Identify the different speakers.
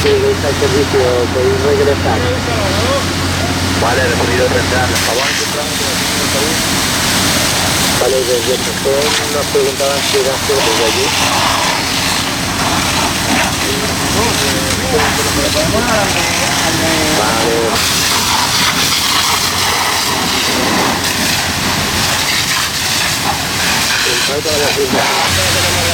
Speaker 1: Sí, le está el servicio, podéis regresar.
Speaker 2: Vale, recibido central. ¿Favor encontramos?
Speaker 1: Vale, desde el sector nos preguntaban si era solo desde allí. Vale. El trato de la firma.